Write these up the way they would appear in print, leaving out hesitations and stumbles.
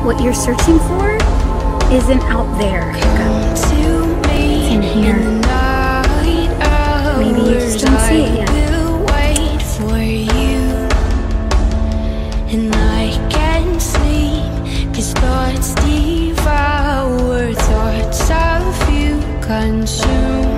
What you're searching for isn't out there, Hiccup. It's in here. Maybe you just don't see it yet. And I can't sleep, 'cause thoughts devour, thoughts of you consume.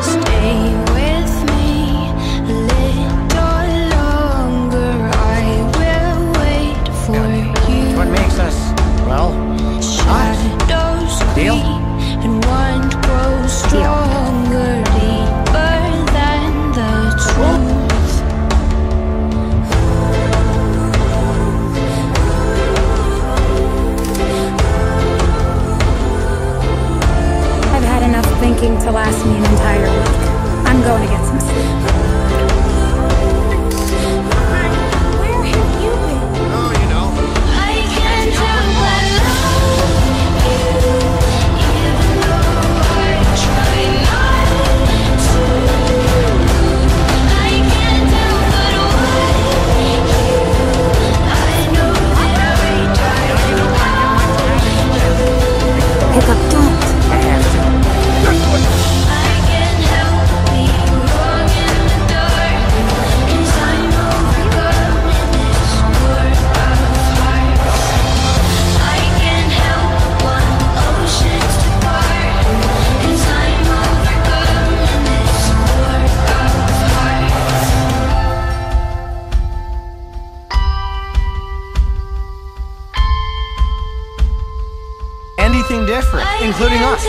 Stay with me a little longer. I will wait for you. What makes us, well, shadows deal? creep and one grows stronger, deeper than the truth. I've had enough thinking to last me an entire week. I'm going to get some sleep. Where have you been? oh, you know. I can't help but love you, even though I try not to. I can't help but want you. I know that I drive Hiccup, don't. I have to. I can't help being wrong in the dark, 'cause I'm overcome in this war of hearts. I can't help one oceans to part, 'cause I'm overcome in this war of hearts. Anything different, including us.